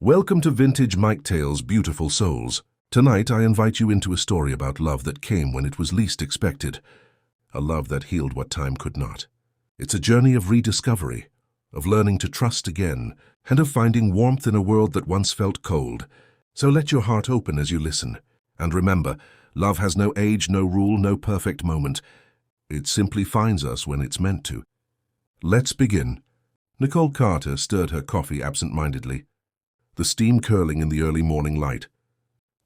Welcome to Vintage Mike Tales, Beautiful Souls. Tonight I invite you into a story about love that came when it was least expected. A love that healed what time could not. It's a journey of rediscovery, of learning to trust again, and of finding warmth in a world that once felt cold. So let your heart open as you listen. And remember, love has no age, no rule, no perfect moment. It simply finds us when it's meant to. Let's begin. Nicole Carter stirred her coffee absent-mindedly, the steam curling in the early morning light.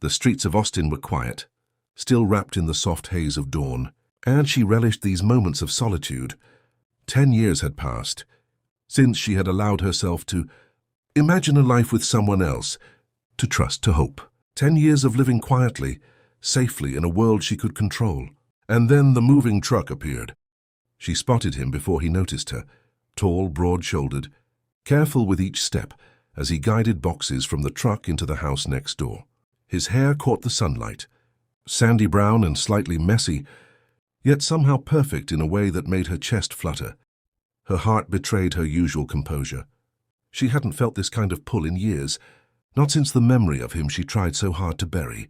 The streets of Austin were quiet, still wrapped in the soft haze of dawn, and she relished these moments of solitude. 10 years had passed since she had allowed herself to imagine a life with someone else, to trust, to hope. 10 years of living quietly, safely in a world she could control. And then the moving truck appeared. She spotted him before he noticed her, tall, broad-shouldered, careful with each step, as he guided boxes from the truck into the house next door. His hair caught the sunlight, sandy brown and slightly messy, yet somehow perfect in a way that made her chest flutter. Her heart betrayed her usual composure. She hadn't felt this kind of pull in years, not since the memory of him she tried so hard to bury.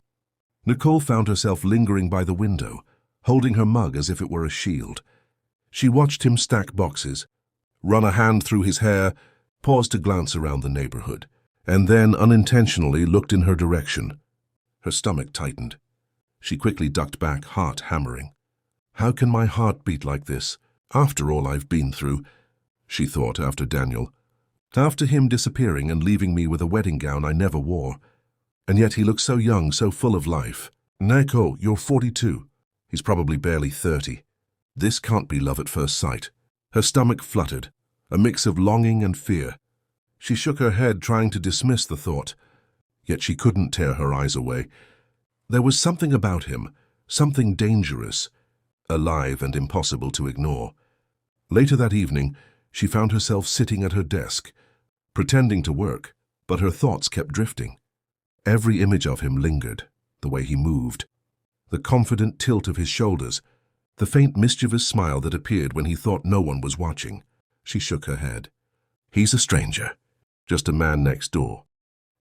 Nicole found herself lingering by the window, holding her mug as if it were a shield. She watched him stack boxes, run a hand through his hair, paused to glance around the neighborhood, and then unintentionally looked in her direction. Her stomach tightened. She quickly ducked back, heart hammering. How can my heart beat like this, after all I've been through? She thought after Daniel. After him disappearing and leaving me with a wedding gown I never wore. And yet he looked so young, so full of life. Nicole, you're 42. He's probably barely 30. This can't be love at first sight. Her stomach fluttered, a mix of longing and fear. She shook her head, trying to dismiss the thought. Yet she couldn't tear her eyes away. There was something about him, something dangerous, alive and impossible to ignore. Later that evening, she found herself sitting at her desk, pretending to work, but her thoughts kept drifting. Every image of him lingered, the way he moved, the confident tilt of his shoulders, the faint mischievous smile that appeared when he thought no one was watching. She shook her head. He's a stranger, just a man next door.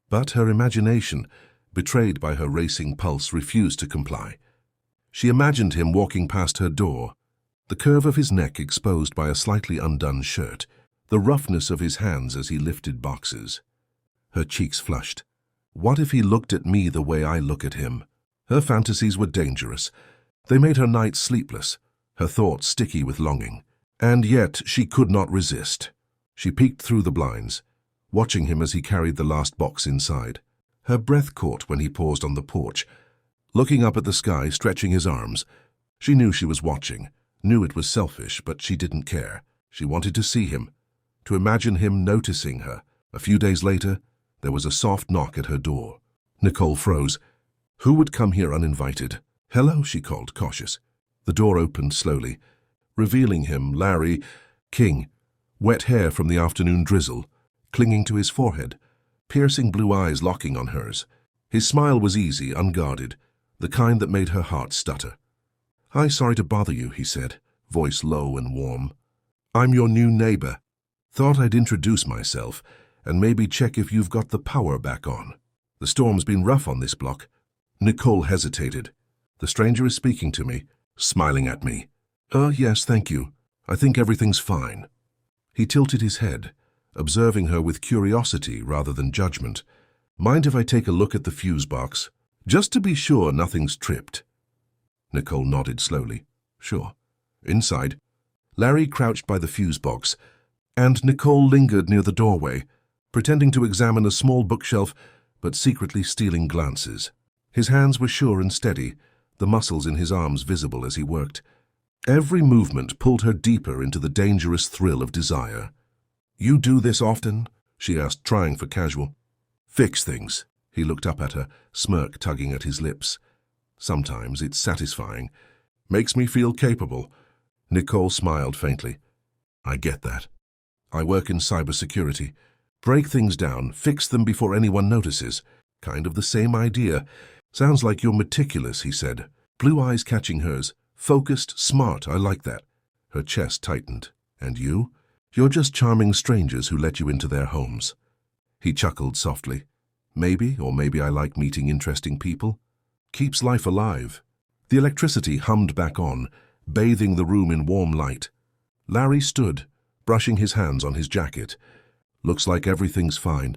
But her imagination, betrayed by her racing pulse, refused to comply. She imagined him walking past her door, the curve of his neck exposed by a slightly undone shirt, the roughness of his hands as he lifted boxes. Her cheeks flushed. What if he looked at me the way I look at him? Her fantasies were dangerous. They made her nights sleepless, her thoughts sticky with longing. And yet she could not resist. She peeked through the blinds, watching him as he carried the last box inside. Her breath caught when he paused on the porch, looking up at the sky, stretching his arms. She knew she was watching, knew it was selfish, but she didn't care. She wanted to see him, to imagine him noticing her. A few days later, there was a soft knock at her door. Nicole froze. Who would come here uninvited? Hello, she called, cautious. The door opened slowly, revealing him, Larry King, wet hair from the afternoon drizzle, clinging to his forehead, piercing blue eyes locking on hers. His smile was easy, unguarded, the kind that made her heart stutter. "Hi, sorry to bother you," he said, voice low and warm. "I'm your new neighbor. Thought I'd introduce myself and maybe check if you've got the power back on. The storm's been rough on this block." Nicole hesitated. "The stranger is speaking to me, smiling at me." Yes, thank you. I think everything's fine." He tilted his head, observing her with curiosity rather than judgment. "Mind if I take a look at the fuse box? Just to be sure nothing's tripped." Nicole nodded slowly. "Sure." Inside, Larry crouched by the fuse box, and Nicole lingered near the doorway, pretending to examine a small bookshelf, but secretly stealing glances. His hands were sure and steady, the muscles in his arms visible as he worked. Every movement pulled her deeper into the dangerous thrill of desire. "You do this often?" she asked, trying for casual. "Fix things." He looked up at her, smirk tugging at his lips. "Sometimes it's satisfying. Makes me feel capable." Nicole smiled faintly. "I get that. I work in cybersecurity. Break things down, fix them before anyone notices. Kind of the same idea. Sounds like you're meticulous," he said, blue eyes catching hers. "Focused, smart, I like that." Her chest tightened. "And you? You're just charming strangers who let you into their homes." He chuckled softly. Maybe, or maybe I like meeting interesting people. Keeps life alive. The electricity hummed back on, bathing the room in warm light. Larry stood, brushing his hands on his jacket. Looks like everything's fine.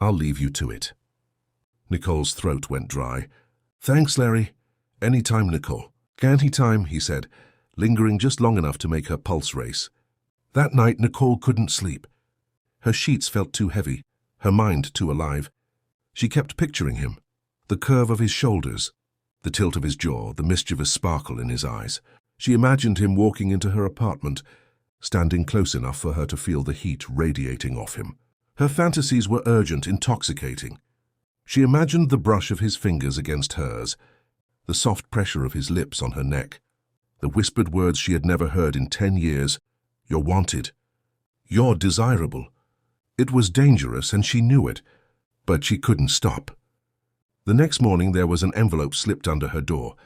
I'll leave you to it. Nicole's throat went dry. Thanks, Larry. Any time, Nicole. Any time, he said, lingering just long enough to make her pulse race. That night, Nicole couldn't sleep. Her sheets felt too heavy, her mind too alive. She kept picturing him, the curve of his shoulders, the tilt of his jaw, the mischievous sparkle in his eyes. She imagined him walking into her apartment, standing close enough for her to feel the heat radiating off him. Her fantasies were urgent, intoxicating. She imagined the brush of his fingers against hers, the soft pressure of his lips on her neck, the whispered words she had never heard in 10 years. You're wanted. You're desirable. It was dangerous, and she knew it, but she couldn't stop. The next morning there was an envelope slipped under her door.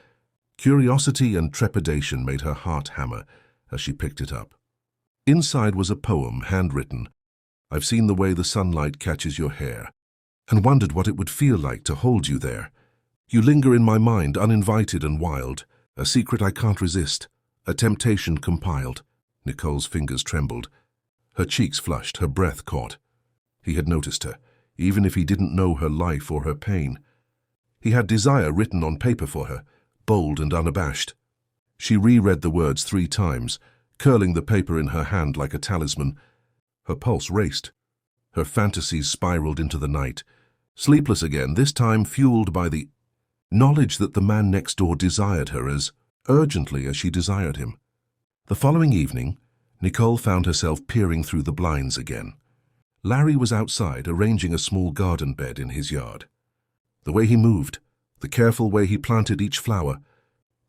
Curiosity and trepidation made her heart hammer as she picked it up. Inside was a poem, handwritten. I've seen the way the sunlight catches your hair, and wondered what it would feel like to hold you there. You linger in my mind, uninvited and wild, a secret I can't resist, a temptation compiled. Nicole's fingers trembled. Her cheeks flushed, her breath caught. He had noticed her, even if he didn't know her life or her pain. He had desire written on paper for her, bold and unabashed. She reread the words 3 times, curling the paper in her hand like a talisman. Her pulse raced. Her fantasies spiraled into the night. Sleepless again, this time fueled by the knowledge that the man next door desired her as urgently as she desired him. The following evening, Nicole found herself peering through the blinds again. Larry was outside arranging a small garden bed in his yard. The way he moved, the careful way he planted each flower,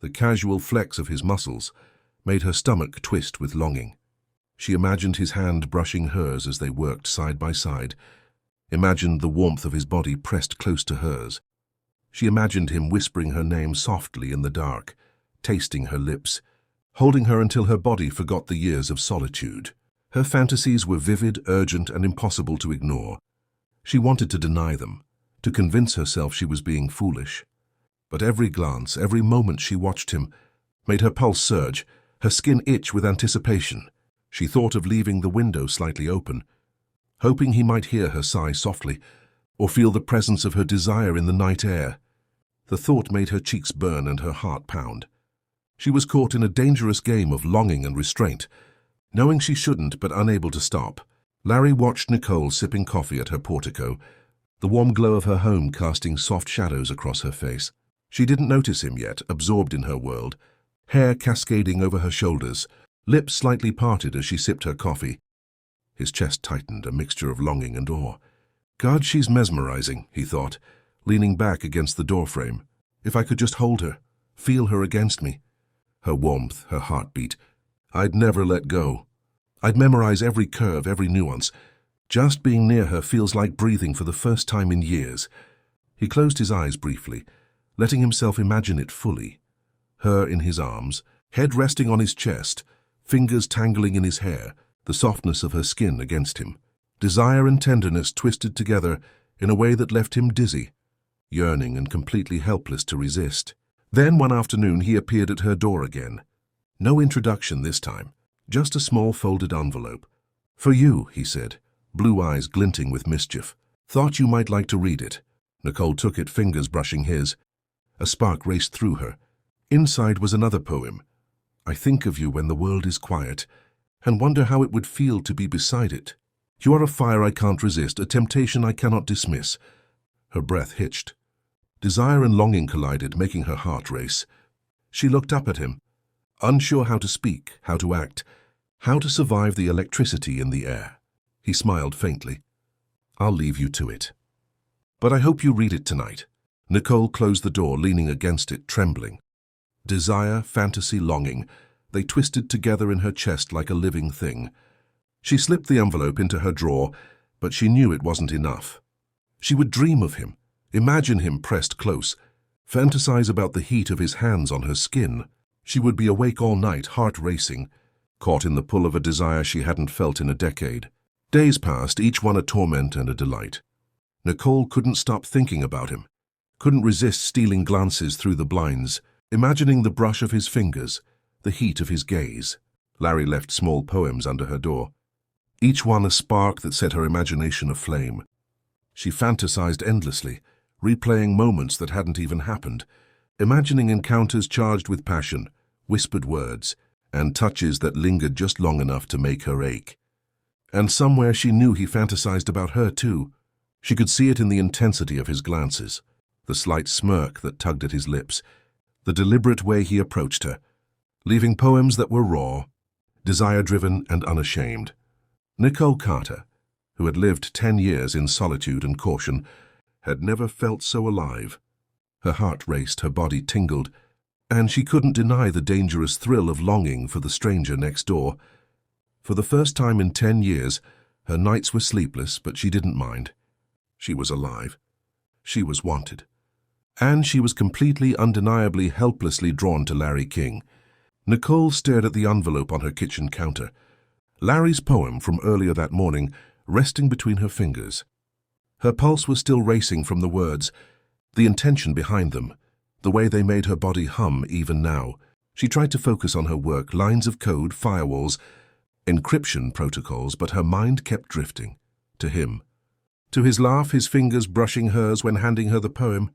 the casual flex of his muscles, made her stomach twist with longing. She imagined his hand brushing hers as they worked side by side, imagined the warmth of his body pressed close to hers. She imagined him whispering her name softly in the dark, tasting her lips, holding her until her body forgot the years of solitude. Her fantasies were vivid, urgent, and impossible to ignore. She wanted to deny them, to convince herself she was being foolish. But every glance, every moment she watched him, made her pulse surge, her skin itch with anticipation. She thought of leaving the window slightly open, hoping he might hear her sigh softly, or feel the presence of her desire in the night air. The thought made her cheeks burn and her heart pound. She was caught in a dangerous game of longing and restraint, knowing she shouldn't but unable to stop. Larry watched Nicole sipping coffee at her portico, the warm glow of her home casting soft shadows across her face. She didn't notice him yet, absorbed in her world, hair cascading over her shoulders, lips slightly parted as she sipped her coffee. His chest tightened, a mixture of longing and awe. God, she's mesmerizing, he thought, leaning back against the doorframe. If I could just hold her, feel her against me. Her warmth, her heartbeat. I'd never let go. I'd memorize every curve, every nuance. Just being near her feels like breathing for the first time in years. He closed his eyes briefly, letting himself imagine it fully. Her in his arms, head resting on his chest, fingers tangling in his hair, the softness of her skin against him. Desire and tenderness twisted together in a way that left him dizzy, yearning and completely helpless to resist. Then one afternoon he appeared at her door again. No introduction this time, just a small folded envelope. For you, he said, blue eyes glinting with mischief. Thought you might like to read it. Nicole took it, fingers brushing his. A spark raced through her. Inside was another poem. I think of you when the world is quiet, and wonder how it would feel to be beside it. You are a fire I can't resist, a temptation I cannot dismiss. Her breath hitched. Desire and longing collided, making her heart race. She looked up at him, unsure how to speak, how to act, how to survive the electricity in the air. He smiled faintly. I'll leave you to it. But I hope you read it tonight. Nicole closed the door, leaning against it, trembling. Desire, fantasy, longing, they twisted together in her chest like a living thing. She slipped the envelope into her drawer, but she knew it wasn't enough. She would dream of him, imagine him pressed close, fantasize about the heat of his hands on her skin. She would be awake all night, heart racing, caught in the pull of a desire she hadn't felt in a decade. Days passed, each one a torment and a delight. Nicole couldn't stop thinking about him, couldn't resist stealing glances through the blinds, imagining the brush of his fingers, the heat of his gaze. Larry left small poems under her door, each one a spark that set her imagination aflame. She fantasized endlessly, replaying moments that hadn't even happened, imagining encounters charged with passion, whispered words, and touches that lingered just long enough to make her ache. And somewhere she knew he fantasized about her too. She could see it in the intensity of his glances, the slight smirk that tugged at his lips, the deliberate way he approached her, leaving poems that were raw, desire-driven and unashamed. Nicole Carter, who had lived 10 years in solitude and caution, had never felt so alive. Her heart raced, her body tingled, and she couldn't deny the dangerous thrill of longing for the stranger next door. For the first time in 10 years, her nights were sleepless, but she didn't mind. She was alive. She was wanted. And she was completely, undeniably, helplessly drawn to Larry King. Nicole stared at the envelope on her kitchen counter, Larry's poem from earlier that morning resting between her fingers. Her pulse was still racing from the words, the intention behind them, the way they made her body hum even now. She tried to focus on her work, lines of code, firewalls, encryption protocols, but her mind kept drifting. To him. To his laugh, his fingers brushing hers when handing her the poem.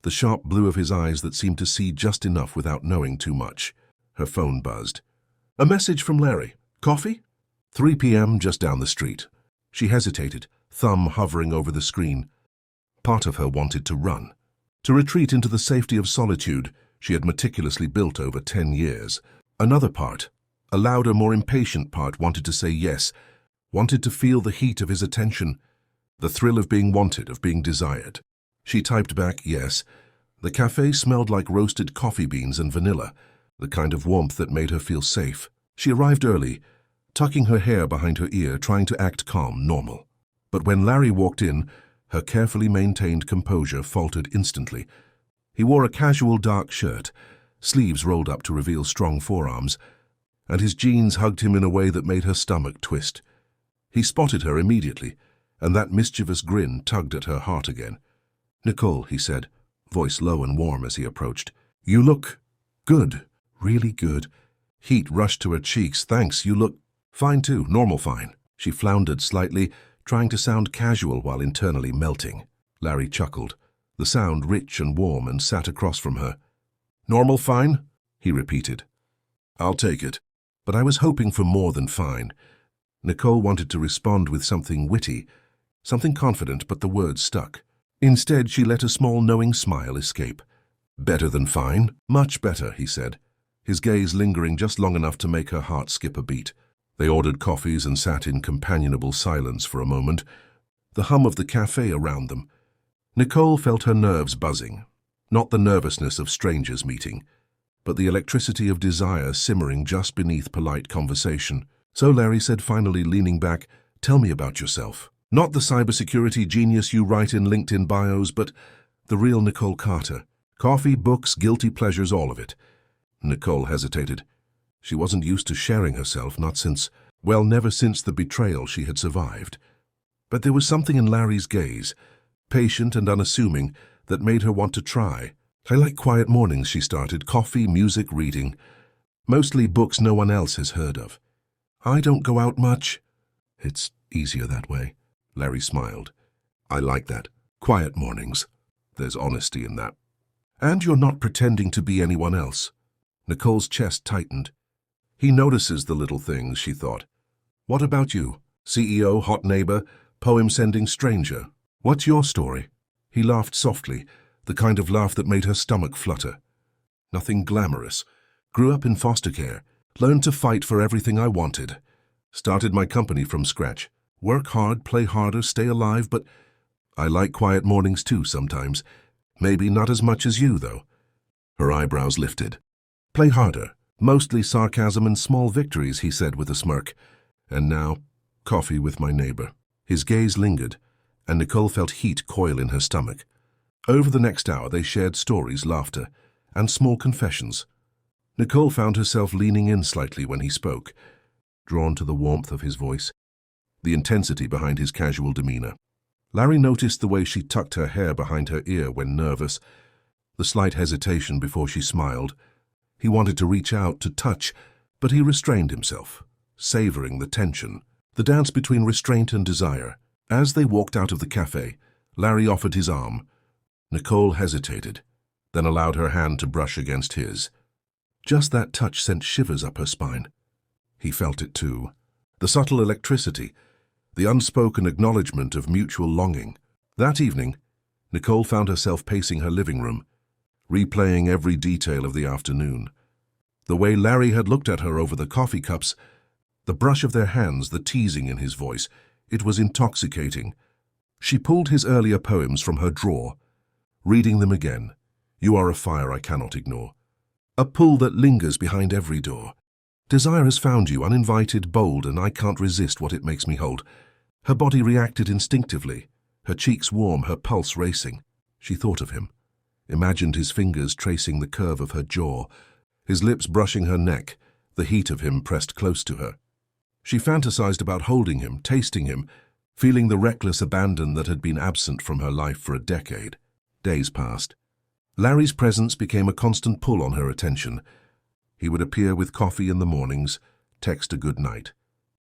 The sharp blue of his eyes that seemed to see just enough without knowing too much. Her phone buzzed. A message from Larry. Coffee? 3 p.m. just down the street. She hesitated, thumb hovering over the screen. Part of her wanted to run, to retreat into the safety of solitude she had meticulously built over 10 years. Another part, a louder, more impatient part, wanted to say yes, wanted to feel the heat of his attention, the thrill of being wanted, of being desired. She typed back yes. The cafe smelled like roasted coffee beans and vanilla, the kind of warmth that made her feel safe. She arrived early, tucking her hair behind her ear, trying to act calm, normal. But when Larry walked in, her carefully maintained composure faltered instantly. He wore a casual dark shirt, sleeves rolled up to reveal strong forearms, and his jeans hugged him in a way that made her stomach twist. He spotted her immediately, and that mischievous grin tugged at her heart again. "Nicole," he said, voice low and warm as he approached. "You look good, really good." Heat rushed to her cheeks. "Thanks, you look fine too, normal fine." She floundered slightly, trying to sound casual while internally melting. Larry chuckled, the sound rich and warm, and sat across from her. "Normal fine?" he repeated. "I'll take it. But I was hoping for more than fine." Nicole wanted to respond with something witty, something confident, but the words stuck. Instead, she let a small knowing smile escape. "Better than fine?" "Much better," he said, his gaze lingering just long enough to make her heart skip a beat. They ordered coffees and sat in companionable silence for a moment, the hum of the cafe around them. Nicole felt her nerves buzzing, not the nervousness of strangers meeting, but the electricity of desire simmering just beneath polite conversation. "So," Larry said finally, leaning back, "tell me about yourself. Not the cybersecurity genius you write in LinkedIn bios, but the real Nicole Carter. Coffee, books, guilty pleasures, all of it." Nicole hesitated. She wasn't used to sharing herself, never since the betrayal she had survived. But there was something in Larry's gaze, patient and unassuming, that made her want to try. "I like quiet mornings," she started. "Coffee, music, reading. Mostly books no one else has heard of. I don't go out much." "It's easier that way," Larry smiled. "I like that. Quiet mornings. There's honesty in that. And you're not pretending to be anyone else." Nicole's chest tightened. He notices the little things, she thought. "What about you? CEO, hot neighbor, poem-sending stranger. What's your story?" He laughed softly, the kind of laugh that made her stomach flutter. "Nothing glamorous. Grew up in foster care. Learned to fight for everything I wanted. Started my company from scratch. Work hard, play harder, stay alive, but I like quiet mornings too sometimes. Maybe not as much as you, though." Her eyebrows lifted. "Play harder. Mostly sarcasm and small victories," he said with a smirk. "And now, coffee with my neighbor." His gaze lingered, and Nicole felt heat coil in her stomach. Over the next hour they shared stories, laughter, and small confessions. Nicole found herself leaning in slightly when he spoke, drawn to the warmth of his voice, the intensity behind his casual demeanor. Larry noticed the way she tucked her hair behind her ear when nervous, the slight hesitation before she smiled. He wanted to reach out, to touch, but he restrained himself, savoring the tension, the dance between restraint and desire. As they walked out of the cafe, Larry offered his arm. Nicole hesitated, then allowed her hand to brush against his. Just that touch sent shivers up her spine. He felt it too. The subtle electricity, the unspoken acknowledgement of mutual longing. That evening, Nicole found herself pacing her living room, replaying every detail of the afternoon. The way Larry had looked at her over the coffee cups, the brush of their hands, the teasing in his voice, it was intoxicating. She pulled his earlier poems from her drawer, reading them again. You are a fire I cannot ignore. A pull that lingers behind every door. Desire has found you, uninvited, bold, and I can't resist what it makes me hold. Her body reacted instinctively, her cheeks warm, her pulse racing. She thought of him, imagined his fingers tracing the curve of her jaw, his lips brushing her neck, the heat of him pressed close to her. She fantasized about holding him, tasting him, feeling the reckless abandon that had been absent from her life for a decade. Days passed. Larry's presence became a constant pull on her attention. He would appear with coffee in the mornings, text a good night,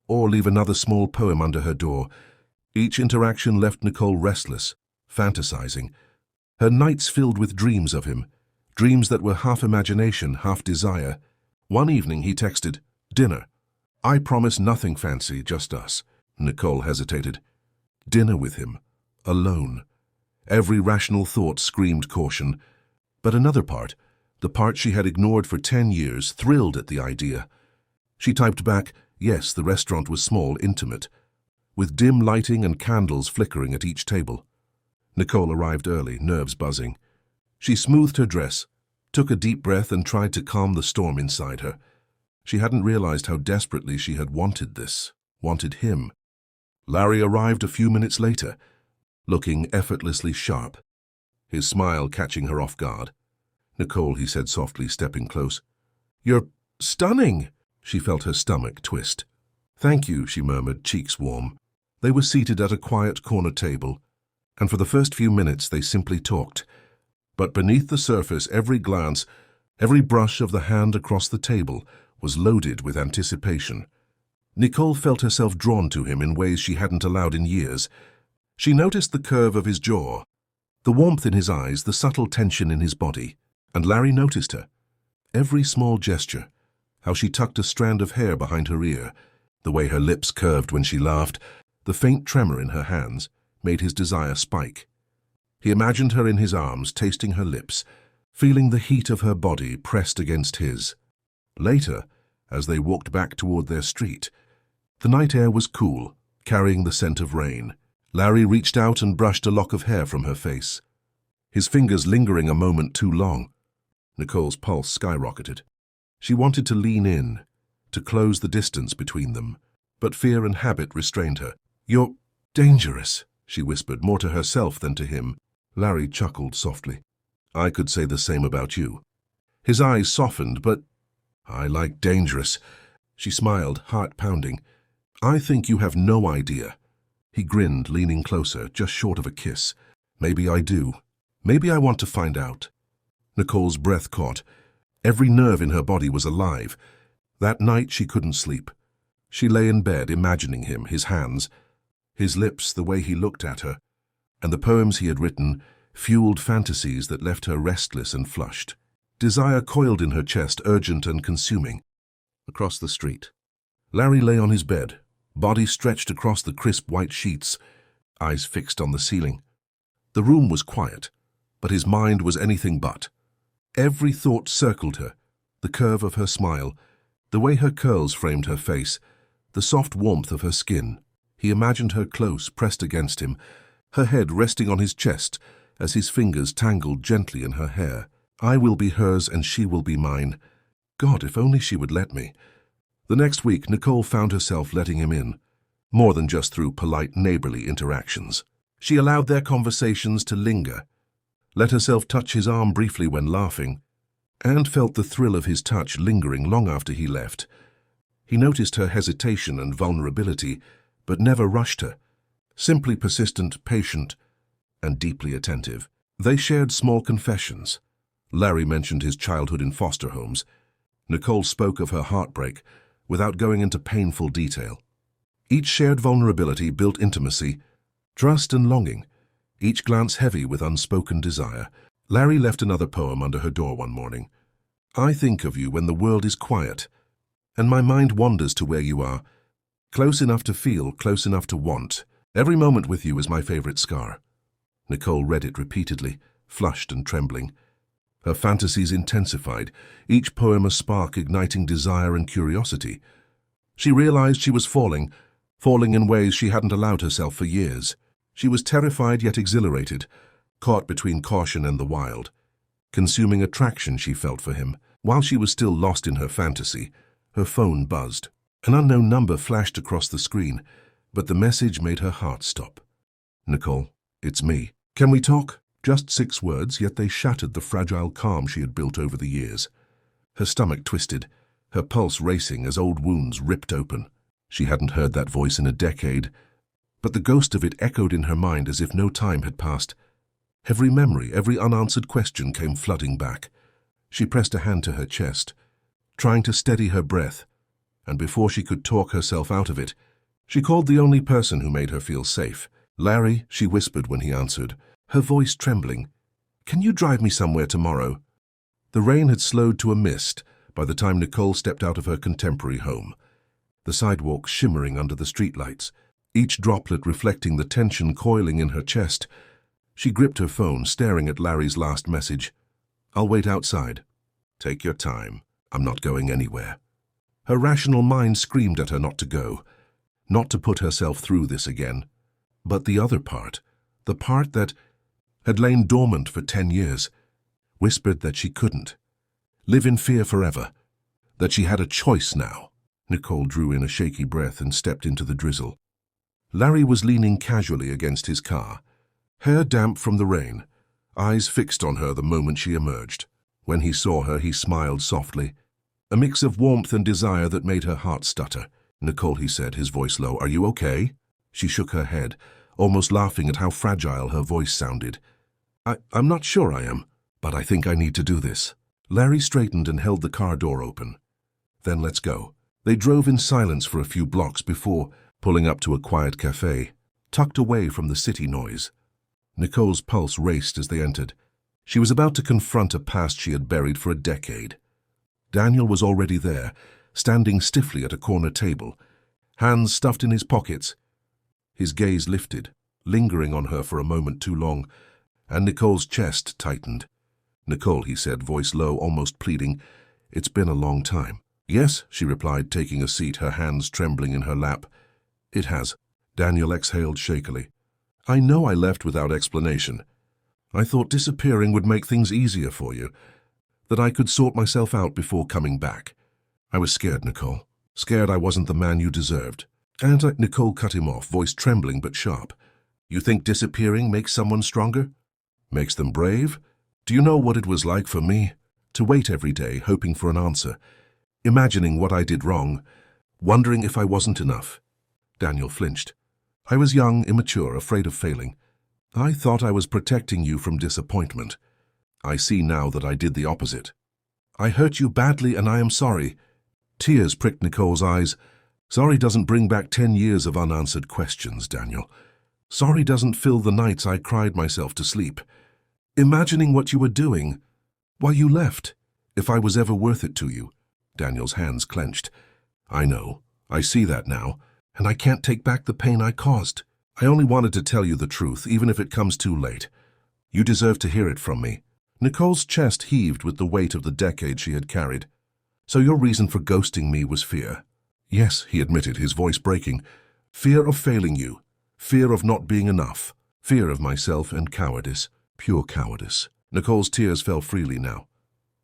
or leave another small poem under her door. Each interaction left Nicole restless, fantasizing. Her nights filled with dreams of him, dreams that were half imagination, half desire. One evening he texted, "Dinner. I promise nothing fancy, just us." Nicole hesitated. Dinner with him, alone. Every rational thought screamed caution. But another part, the part she had ignored for 10 years, thrilled at the idea. She typed back, yes, the restaurant was small, intimate, with dim lighting and candles flickering at each table. Nicole arrived early, nerves buzzing. She smoothed her dress, took a deep breath and tried to calm the storm inside her. She hadn't realized how desperately she had wanted this, wanted him. Larry arrived a few minutes later, looking effortlessly sharp, his smile catching her off guard. "Nicole," he said softly, stepping close. "You're stunning!" She felt her stomach twist. "Thank you," she murmured, cheeks warm. They were seated at a quiet corner table, and for the first few minutes they simply talked. But beneath the surface, every glance, every brush of the hand across the table was loaded with anticipation. Nicole felt herself drawn to him in ways she hadn't allowed in years. She noticed the curve of his jaw, the warmth in his eyes, the subtle tension in his body. And Larry noticed her. Every small gesture, how she tucked a strand of hair behind her ear, the way her lips curved when she laughed, the faint tremor in her hands, made his desire spike. He imagined her in his arms, tasting her lips, feeling the heat of her body pressed against his. Later, as they walked back toward their street, the night air was cool, carrying the scent of rain. Larry reached out and brushed a lock of hair from her face, his fingers lingering a moment too long. Nicole's pulse skyrocketed. She wanted to lean in, to close the distance between them, but fear and habit restrained her. "You're dangerous," she whispered, more to herself than to him. Larry chuckled softly. "I could say the same about you." His eyes softened, but "I like dangerous." She smiled, heart pounding. "I think you have no idea." He grinned, leaning closer, just short of a kiss. "Maybe I do. Maybe I want to find out." Nicole's breath caught. Every nerve in her body was alive. That night she couldn't sleep. She lay in bed, imagining him, his hands, his lips, the way he looked at her, and the poems he had written fueled fantasies that left her restless and flushed. Desire coiled in her chest, urgent and consuming. Across the street, Larry lay on his bed, body stretched across the crisp white sheets, eyes fixed on the ceiling. The room was quiet, but his mind was anything but. Every thought circled her, the curve of her smile, the way her curls framed her face, the soft warmth of her skin. He imagined her close, pressed against him, her head resting on his chest as his fingers tangled gently in her hair. "I will be hers and she will be mine. God, if only she would let me." The next week, Nicole found herself letting him in, more than just through polite neighborly interactions. She allowed their conversations to linger, let herself touch his arm briefly when laughing, and felt the thrill of his touch lingering long after he left. He noticed her hesitation and vulnerability, but never rushed her, simply persistent, patient, and deeply attentive. They shared small confessions. Larry mentioned his childhood in foster homes. Nicole spoke of her heartbreak without going into painful detail. Each shared vulnerability built intimacy, trust and longing, each glance heavy with unspoken desire. Larry left another poem under her door one morning. I think of you when the world is quiet, and my mind wanders to where you are, close enough to feel, close enough to want. Every moment with you is my favorite scar. Nicole read it repeatedly, flushed and trembling. Her fantasies intensified, each poem a spark igniting desire and curiosity. She realized she was falling in ways she hadn't allowed herself for years. She was terrified yet exhilarated, caught between caution and the wild. Consuming attraction she felt for him. While she was still lost in her fantasy, her phone buzzed. An unknown number flashed across the screen, but the message made her heart stop. Nicole, it's me. Can we talk? Just 6 words, yet they shattered the fragile calm she had built over the years. Her stomach twisted, her pulse racing as old wounds ripped open. She hadn't heard that voice in a decade, but the ghost of it echoed in her mind as if no time had passed. Every memory, every unanswered question came flooding back. She pressed a hand to her chest, trying to steady her breath, and before she could talk herself out of it, she called the only person who made her feel safe. Larry, she whispered when he answered, her voice trembling. Can you drive me somewhere tomorrow? The rain had slowed to a mist by the time Nicole stepped out of her contemporary home, the sidewalk shimmering under the streetlights, each droplet reflecting the tension coiling in her chest. She gripped her phone, staring at Larry's last message. I'll wait outside. Take your time. I'm not going anywhere. Her rational mind screamed at her not to go, not to put herself through this again. But the other part, the part that had lain dormant for 10 years, whispered that she couldn't live in fear forever, that she had a choice now. Nicole drew in a shaky breath and stepped into the drizzle. Larry was leaning casually against his car, hair damp from the rain, eyes fixed on her the moment she emerged. When he saw her, he smiled softly, a mix of warmth and desire that made her heart stutter. Nicole, he said, his voice low, are you okay? She shook her head, almost laughing at how fragile her voice sounded. I'm not sure I am, but I think I need to do this. Larry straightened and held the car door open. Then let's go. They drove in silence for a few blocks before pulling up to a quiet cafe, tucked away from the city noise. Nicole's pulse raced as they entered. She was about to confront a past she had buried for a decade. Daniel was already there, standing stiffly at a corner table, hands stuffed in his pockets. His gaze lifted, lingering on her for a moment too long, and Nicole's chest tightened. Nicole, he said, voice low, almost pleading, it's been a long time. Yes, she replied, taking a seat, her hands trembling in her lap. It has. Daniel exhaled shakily. I know I left without explanation. I thought disappearing would make things easier for you, that I could sort myself out before coming back. I was scared, Nicole. Scared I wasn't the man you deserved. And Nicole cut him off, voice trembling but sharp. You think disappearing makes someone stronger? Makes them brave? Do you know what it was like for me? To wait every day, hoping for an answer, imagining what I did wrong, wondering if I wasn't enough. Daniel flinched. I was young, immature, afraid of failing. I thought I was protecting you from disappointment. I see now that I did the opposite. I hurt you badly and I am sorry. Tears pricked Nicole's eyes. Sorry doesn't bring back 10 years of unanswered questions, Daniel. Sorry doesn't fill the nights I cried myself to sleep, imagining what you were doing, why you left, if I was ever worth it to you. Daniel's hands clenched. I know. I see that now, and I can't take back the pain I caused. I only wanted to tell you the truth, even if it comes too late. You deserve to hear it from me. Nicole's chest heaved with the weight of the decade she had carried. So your reason for ghosting me was fear? Yes, he admitted, his voice breaking. Fear of failing you. Fear of not being enough. Fear of myself and cowardice. Pure cowardice. Nicole's tears fell freely now.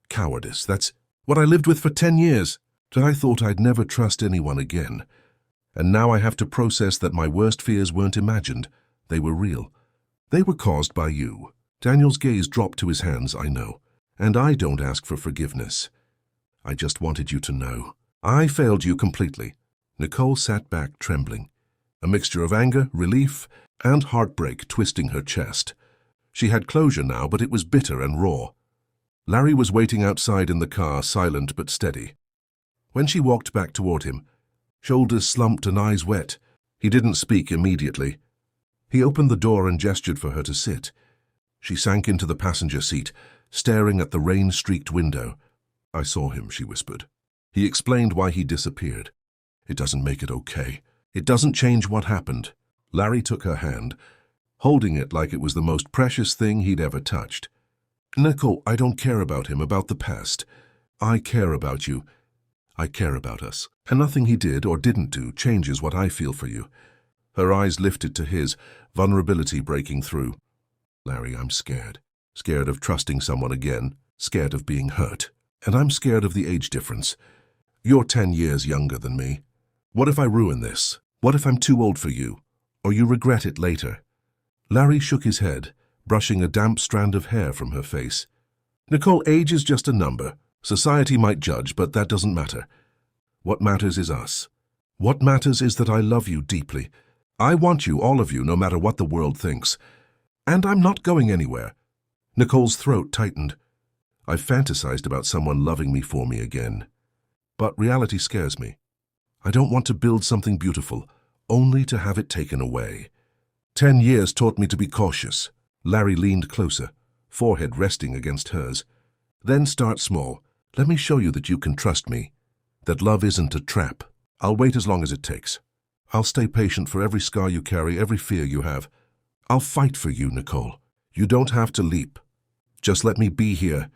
Cowardice, that's what I lived with for 10 years. I thought I'd never trust anyone again. And now I have to process that my worst fears weren't imagined. They were real. They were caused by you. Daniel's gaze dropped to his hands, I know. And I don't ask for forgiveness. I just wanted you to know. I failed you completely. Nicole sat back, trembling. A mixture of anger, relief, and heartbreak twisting her chest. She had closure now, but it was bitter and raw. Larry was waiting outside in the car, silent but steady. When she walked back toward him, shoulders slumped and eyes wet, he didn't speak immediately. He opened the door and gestured for her to sit. She sank into the passenger seat, staring at the rain-streaked window. "I saw him," she whispered. He explained why he disappeared. "It doesn't make it okay. It doesn't change what happened." Larry took her hand, holding it like it was the most precious thing he'd ever touched. "Nicole, I don't care about him, about the past. I care about you. I care about us. And nothing he did or didn't do changes what I feel for you." Her eyes lifted to his, vulnerability breaking through. "Larry, I'm scared. Scared of trusting someone again. Scared of being hurt. And I'm scared of the age difference. You're 10 years younger than me. What if I ruin this? What if I'm too old for you? Or you regret it later?" Larry shook his head, brushing a damp strand of hair from her face. "Nicole, age is just a number. Society might judge, but that doesn't matter. What matters is us. What matters is that I love you deeply. I want you, all of you, no matter what the world thinks. And I'm not going anywhere." Nicole's throat tightened. "I've fantasized about someone loving me for me again. But reality scares me. I don't want to build something beautiful, only to have it taken away. 10 years taught me to be cautious." Larry leaned closer, forehead resting against hers. "Then start small. Let me show you that you can trust me, that love isn't a trap. I'll wait as long as it takes. I'll stay patient for every scar you carry, every fear you have. I'll fight for you, Nicole. You don't have to leap. Just let me be here."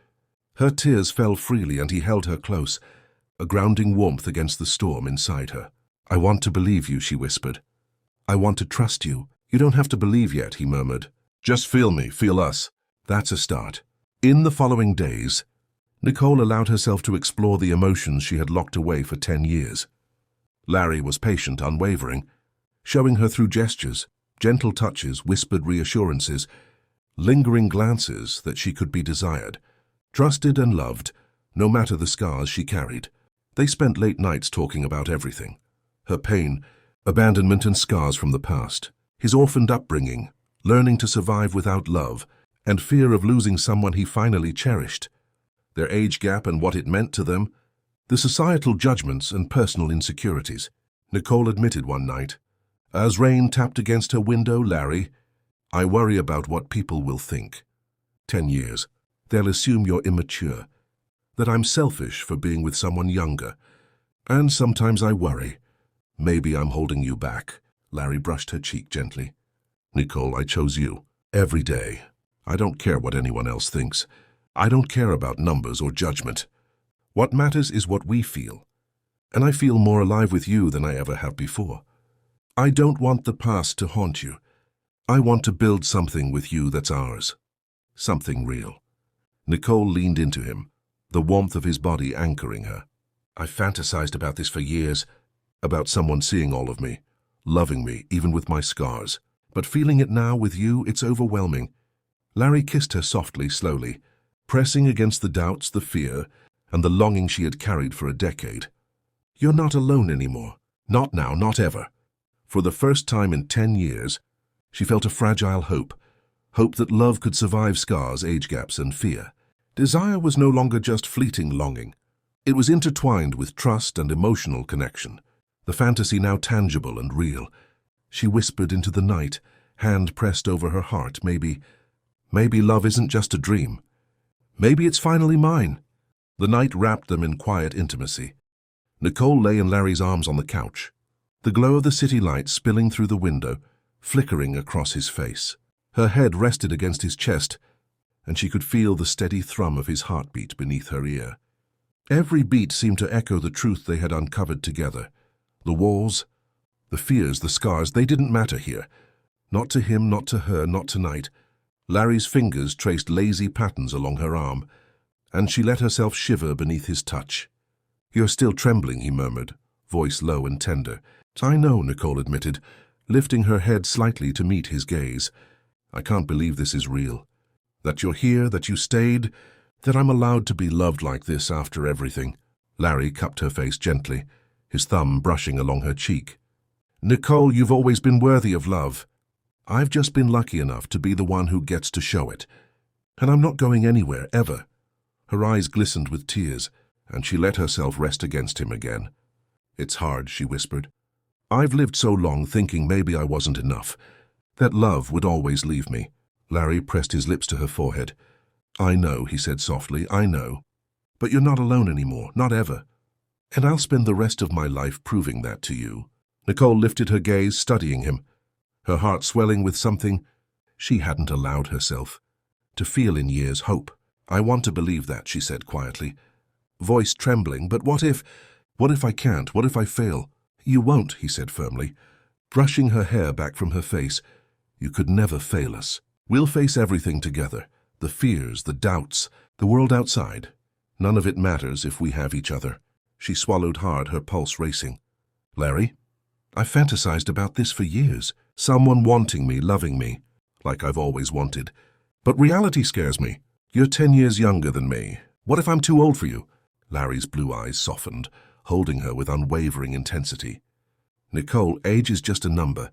Her tears fell freely and he held her close, a grounding warmth against the storm inside her. "I want to believe you," she whispered. "I want to trust you." "You don't have to believe yet," he murmured. "Just feel me, feel us." That's a start. In the following days, Nicole allowed herself to explore the emotions she had locked away for 10 years. Larry was patient, unwavering, showing her through gestures, gentle touches, whispered reassurances, lingering glances that she could be desired, trusted and loved, no matter the scars she carried. They spent late nights talking about everything. Her pain, abandonment and scars from the past, his orphaned upbringing, learning to survive without love, and fear of losing someone he finally cherished, their age gap and what it meant to them, the societal judgments and personal insecurities. Nicole admitted one night, as rain tapped against her window, "Larry, I worry about what people will think. 10 years, they'll assume you're immature, that I'm selfish for being with someone younger. And sometimes I worry, maybe I'm holding you back." Larry brushed her cheek gently. "Nicole, I chose you. Every day. I don't care what anyone else thinks. I don't care about numbers or judgment. What matters is what we feel. And I feel more alive with you than I ever have before. I don't want the past to haunt you. I want to build something with you that's ours. Something real." Nicole leaned into him, the warmth of his body anchoring her. "I've fantasized about this for years, about someone seeing all of me, loving me, even with my scars. But feeling it now with you, it's overwhelming." Larry kissed her softly, slowly, pressing against the doubts, the fear, and the longing she had carried for a decade. "You're not alone anymore. Not now, not ever." For the first time in 10 years, she felt a fragile hope. Hope that love could survive scars, age gaps, and fear. Desire was no longer just fleeting longing. It was intertwined with trust and emotional connection, the fantasy now tangible and real. She whispered into the night, hand pressed over her heart, maybe love isn't just a dream. Maybe it's finally mine." The night wrapped them in quiet intimacy. Nicole lay in Larry's arms on the couch, the glow of the city lights spilling through the window, flickering across his face. Her head rested against his chest, and she could feel the steady thrum of his heartbeat beneath her ear. Every beat seemed to echo the truth they had uncovered together. The walls, the fears, the scars, they didn't matter here. Not to him, not to her, not tonight. Larry's fingers traced lazy patterns along her arm, and she let herself shiver beneath his touch. "You're still trembling," he murmured, voice low and tender. "I know," Nicole admitted, lifting her head slightly to meet his gaze. "I can't believe this is real. That you're here, that you stayed, that I'm allowed to be loved like this after everything." Larry cupped her face gently, his thumb brushing along her cheek. "Nicole, you've always been worthy of love. I've just been lucky enough to be the one who gets to show it. And I'm not going anywhere, ever." Her eyes glistened with tears, and she let herself rest against him again. "It's hard," she whispered. "I've lived so long thinking maybe I wasn't enough, that love would always leave me." Larry pressed his lips to her forehead. "I know," he said softly, "I know. But you're not alone anymore, not ever. And I'll spend the rest of my life proving that to you." Nicole lifted her gaze, studying him, her heart swelling with something she hadn't allowed herself to feel in years: hope. "I want to believe that," she said quietly, voice trembling. "But what if I can't? What if I fail?" "You won't," he said firmly, brushing her hair back from her face. "You could never fail us. We'll face everything together, the fears, the doubts, the world outside. None of it matters if we have each other." She swallowed hard, her pulse racing. "Larry, I've fantasized about this for years. Someone wanting me, loving me, like I've always wanted. But reality scares me. You're 10 years younger than me. What if I'm too old for you?" Larry's blue eyes softened, holding her with unwavering intensity. "Nicole, age is just a number.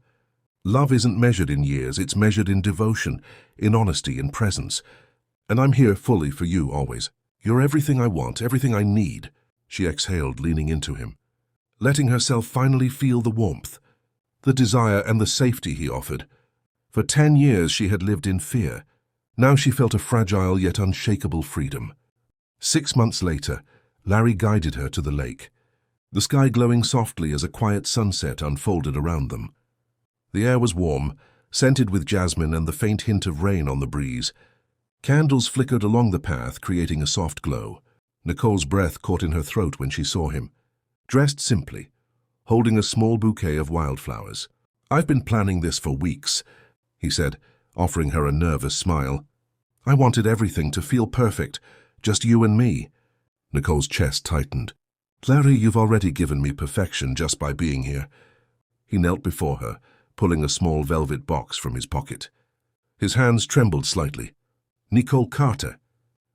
Love isn't measured in years, it's measured in devotion, in honesty, in presence. And I'm here fully for you always. You're everything I want, everything I need." She exhaled, leaning into him, letting herself finally feel the warmth, the desire and the safety he offered. For 10 years she had lived in fear. Now she felt a fragile yet unshakable freedom. 6 months later, Larry guided her to the lake, the sky glowing softly as a quiet sunset unfolded around them. The air was warm, scented with jasmine and the faint hint of rain on the breeze. Candles flickered along the path, creating a soft glow. Nicole's breath caught in her throat when she saw him, dressed simply, holding a small bouquet of wildflowers. "I've been planning this for weeks," he said, offering her a nervous smile. "I wanted everything to feel perfect, just you and me." Nicole's chest tightened. "Larry, you've already given me perfection just by being here." He knelt before her, pulling a small velvet box from his pocket. His hands trembled slightly. "Nicole Carter,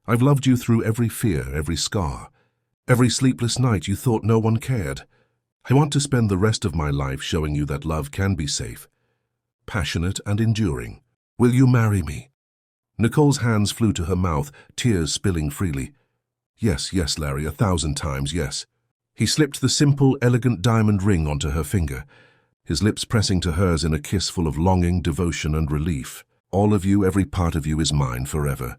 I've loved you through every fear, every scar, every sleepless night you thought no one cared. I want to spend the rest of my life showing you that love can be safe, passionate and enduring. Will you marry me?" Nicole's hands flew to her mouth, tears spilling freely. "Yes, yes, Larry, 1,000 times yes." He slipped the simple, elegant diamond ring onto her finger, his lips pressing to hers in a kiss full of longing, devotion, and relief. "All of you, every part of you is mine forever."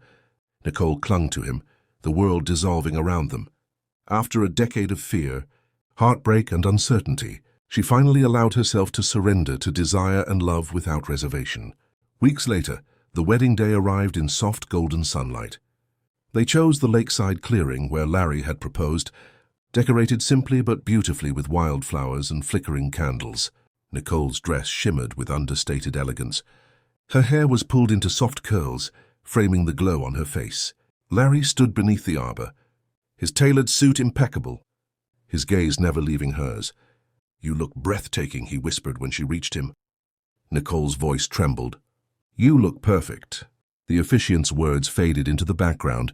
Nicole clung to him, the world dissolving around them. After a decade of fear, heartbreak, and uncertainty, she finally allowed herself to surrender to desire and love without reservation. Weeks later, the wedding day arrived in soft golden sunlight. They chose the lakeside clearing where Larry had proposed, decorated simply but beautifully with wildflowers and flickering candles. Nicole's dress shimmered with understated elegance. Her hair was pulled into soft curls, framing the glow on her face. Larry stood beneath the arbor, his tailored suit impeccable, his gaze never leaving hers. "You look breathtaking," he whispered when she reached him. Nicole's voice trembled. "You look perfect." The officiant's words faded into the background.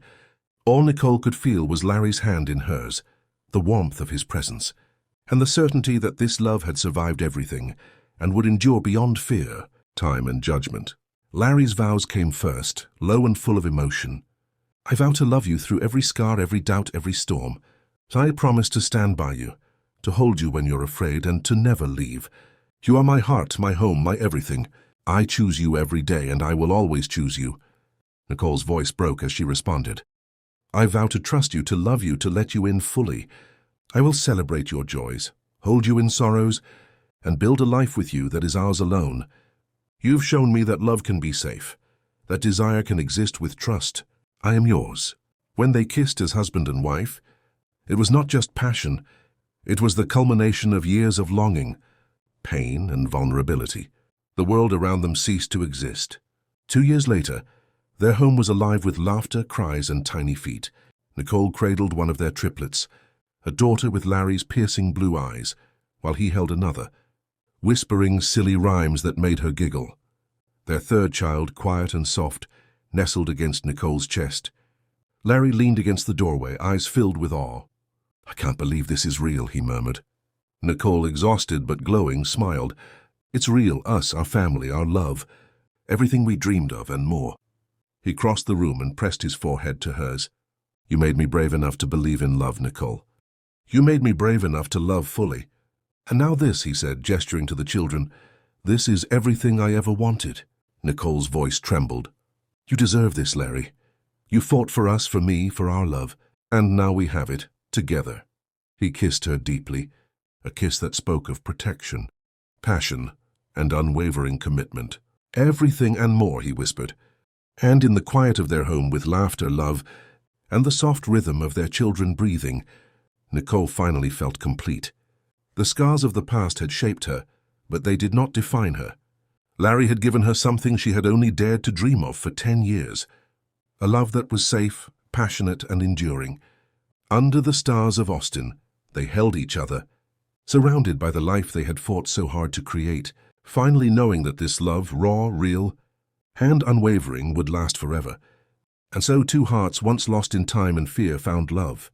All Nicole could feel was Larry's hand in hers, the warmth of his presence, and the certainty that this love had survived everything and would endure beyond fear, time, and judgment. Larry's vows came first, low and full of emotion. "I vow to love you through every scar, every doubt, every storm. I promise to stand by you, to hold you when you're afraid, and to never leave. You are my heart, my home, my everything. I choose you every day, and I will always choose you." Nicole's voice broke as she responded. "I vow to trust you, to love you, to let you in fully. I will celebrate your joys, hold you in sorrows, and build a life with you that is ours alone. You've shown me that love can be safe, that desire can exist with trust. I am yours." When they kissed as husband and wife, it was not just passion, it was the culmination of years of longing, pain, and vulnerability. The world around them ceased to exist. 2 years later, their home was alive with laughter, cries, and tiny feet. Nicole cradled one of their triplets, a daughter with Larry's piercing blue eyes, while he held another, whispering silly rhymes that made her giggle. Their third child, quiet and soft, nestled against Nicole's chest. Larry leaned against the doorway, eyes filled with awe. "I can't believe this is real," he murmured. Nicole, exhausted but glowing, smiled. "It's real, us, our family, our love. everything we dreamed of and more. He crossed the room and pressed his forehead to hers. You made me brave enough to believe in love, Nicole. You made me brave enough to love fully. And now this, he said, gesturing to the children. This is everything I ever wanted. Nicole's voice trembled. You deserve this, Larry. You fought for us, for me, for our love. And now we have it, together. He kissed her deeply, a kiss that spoke of protection, passion, and unwavering commitment. Everything and more, he whispered. And in the quiet of their home, with laughter, love, and the soft rhythm of their children breathing, Nicole finally felt complete. The scars of the past had shaped her, but they did not define her. Larry had given her something she had only dared to dream of for 10 years. A love that was safe, passionate, and enduring. Under the stars of Austin, they held each other, surrounded by the life they had fought so hard to create, finally knowing that this love, raw, real, and unwavering, would last forever. And so two hearts once lost in time and fear found love.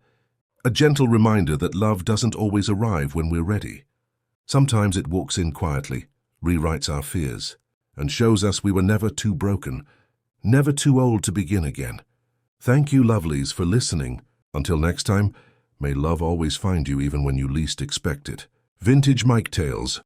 A gentle reminder that love doesn't always arrive when we're ready. Sometimes it walks in quietly, rewrites our fears, and shows us we were never too broken, never too old to begin again. Thank you, lovelies, for listening. Until next time, may love always find you even when you least expect it. Vintage Mike Tales.